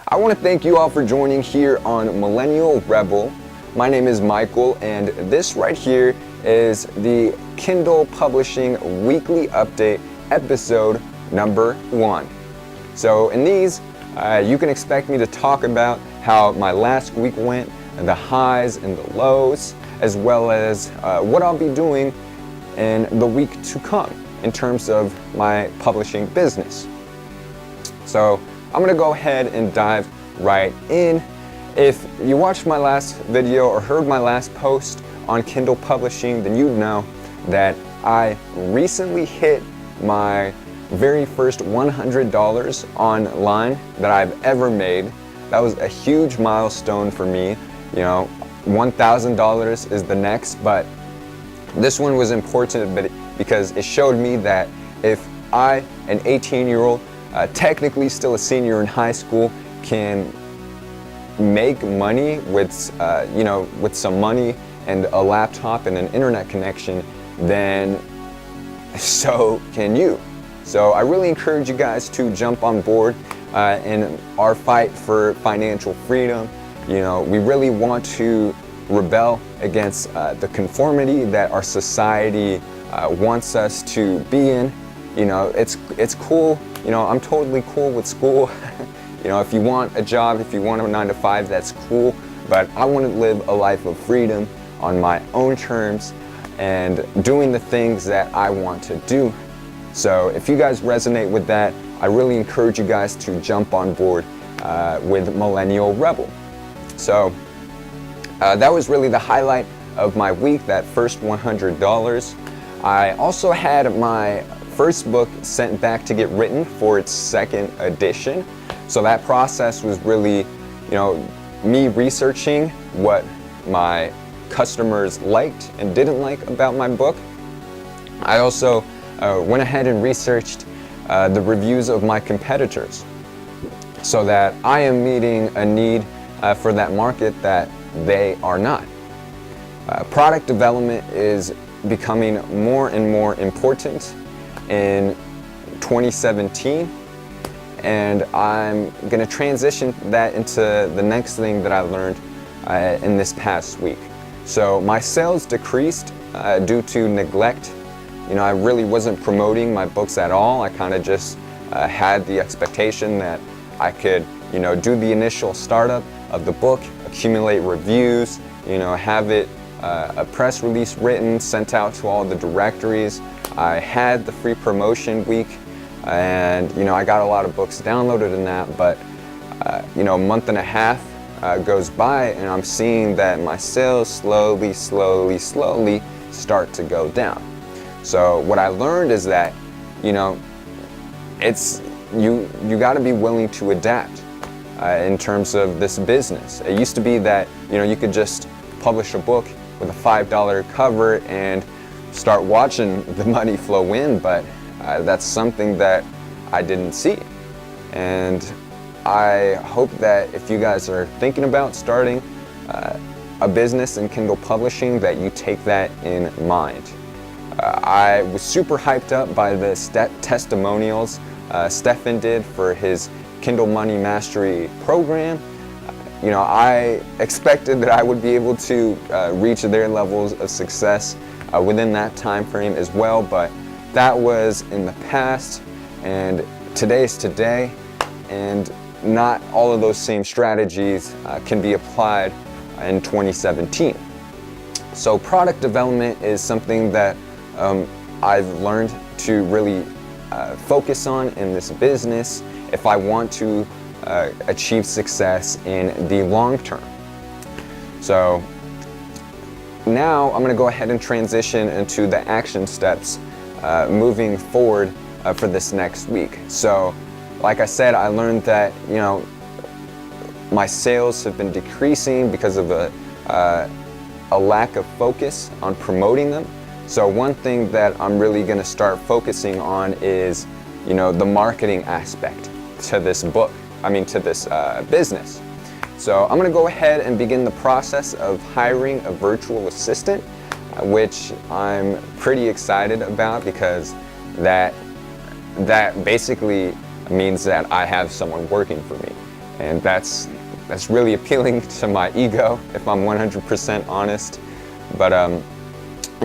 I want to thank you all for joining here on Millennial Rebel. My name is Michael, and this right here is the Kindle Publishing Weekly Update, episode number 1. So in these, you can expect me to talk about how my last week went, the highs and the lows, as well as what I'll be doing in the week to come in terms of my publishing business. So I'm going to go ahead and dive right in. If you watched my last video or heard my last post on Kindle Publishing, then you'd know that I recently hit my very first $100 online that I've ever made. That was a huge milestone for me. You know, $1,000 is the next, but this one was important because it showed me that if I, an 18-year-old, technically still a senior in high school, can make money with, with some money and a laptop and an internet connection, then so can you. So I really encourage you guys to jump on board in our fight for financial freedom. You know, we really want to rebel against the conformity that our society wants us to be in. You know, it's cool. You know, I'm totally cool with school. You know, if you want a job, if you want a 9-to-5, that's cool. But I want to live a life of freedom on my own terms and doing the things that I want to do. So if you guys resonate with that, I really encourage you guys to jump on board with Millennial Rebel. So that was really the highlight of my week, that first $100. I also had my first book sent back to get written for its second edition. So that process was really, me researching what my customers liked and didn't like about my book. I also went ahead and researched the reviews of my competitors so that I am meeting a need for that market that they are not. Product development is becoming more and more important in 2017, and I'm going to transition that into the next thing that I learned in this past week. So my sales decreased due to neglect. I really wasn't promoting my books at all. I kind of just had the expectation that I could, do the initial startup of the book, accumulate reviews, have it a press release written, sent out to all the directories. I had the free promotion week, and I got a lot of books downloaded in that, but a month and a half goes by and I'm seeing that my sales slowly start to go down. So what I learned is that, it's you got to be willing to adapt in terms of this business. It used to be that you could just publish a book with a $5 cover and start watching the money flow in, but that's something that I didn't see. And I hope that if you guys are thinking about starting a business in Kindle Publishing, that you take that in mind. I was super hyped up by the testimonials Stefan did for his Kindle Money Mastery program. I expected that I would be able to reach their levels of success within that time frame as well, but that was in the past, and today's today, and not all of those same strategies can be applied in 2017. So product development is something that I've learned to really focus on in this business if I want to achieve success in the long term. So now I'm going to go ahead and transition into the action steps moving forward for this next week. So like I said, I learned that my sales have been decreasing because of a lack of focus on promoting them. So one thing that I'm really going to start focusing on is the marketing aspect to this book, to this business. So I'm going to go ahead and begin the process of hiring a virtual assistant, which I'm pretty excited about because that basically means that I have someone working for me. And that's really appealing to my ego, if I'm 100% honest. But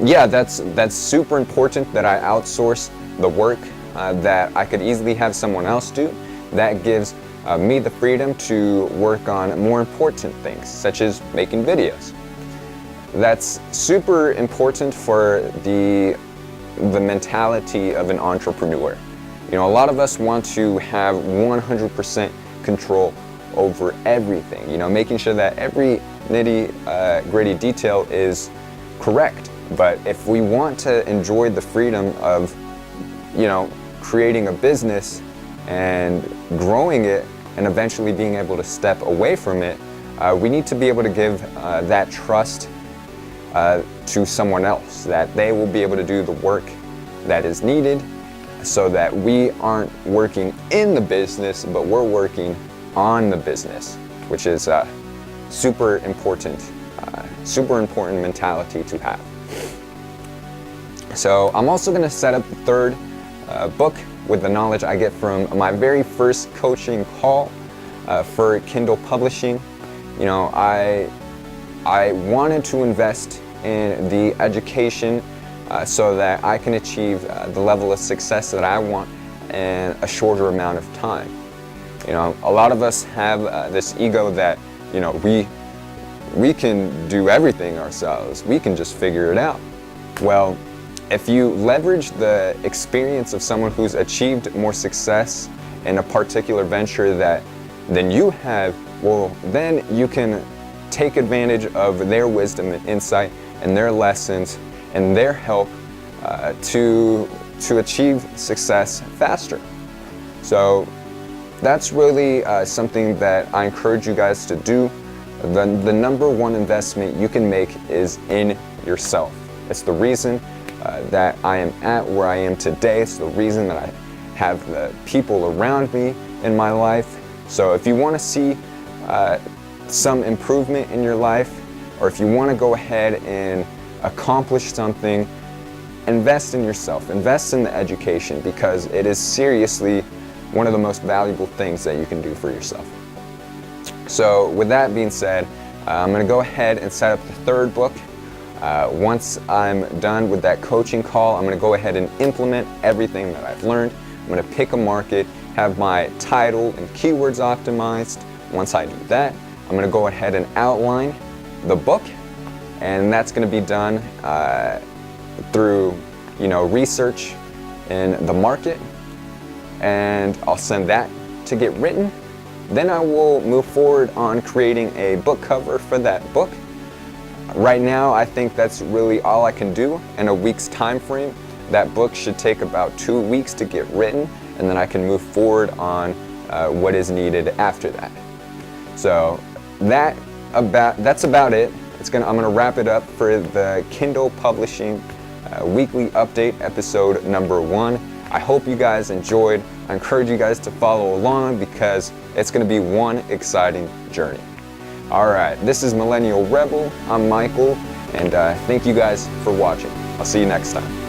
yeah, that's super important that I outsource the work that I could easily have someone else do. That gives me the freedom to work on more important things, such as making videos. That's super important for the mentality of an entrepreneur. You know, a lot of us want to have 100% control over everything, you know, making sure that every gritty detail is correct. But if we want to enjoy the freedom of, you know, creating a business and growing it and eventually being able to step away from it, we need to be able to give that trust to someone else, that they will be able to do the work that is needed, so that we aren't working in the business, but we're working on the business, which is super important mentality to have. So I'm also going to set up the third book with the knowledge I get from my very first coaching call for Kindle publishing. You know, I wanted to invest in the education so that I can achieve the level of success that I want in a shorter amount of time. You know, a lot of us have this ego that, you know, we can do everything ourselves. We can just figure it out. Well, if you leverage the experience of someone who's achieved more success in a particular venture than you have, well, then you can take advantage of their wisdom and insight and their lessons and their help to achieve success faster. So that's really something that I encourage you guys to do. The number one investment you can make is in yourself. It's the reason that I am at where I am today. It's the reason that I have the people around me in my life. So if you want to see some improvement in your life, or if you want to go ahead and accomplish something, invest in yourself, invest in the education, because it is seriously one of the most valuable things that you can do for yourself. So with that being said, I'm going to go ahead and set up the third book. Once I'm done with that coaching call, I'm going to go ahead and implement everything that I've learned. I'm going to pick a market, have my title and keywords optimized. Once I do that, I'm going to go ahead and outline the book, and that's going to be done through, you know, research in the market, and I'll send that to get written. Then I will move forward on creating a book cover for that book. Right now, I think that's really all I can do in a week's time frame. That book should take about 2 weeks to get written, and then I can move forward on what is needed after that. So that's about it. I'm gonna wrap it up for the Kindle Publishing Weekly Update, episode number 1. I hope you guys enjoyed. I encourage you guys to follow along because it's gonna be one exciting journey. All right, this is Millennial Rebel. I'm Michael, and thank you guys for watching. I'll see you next time.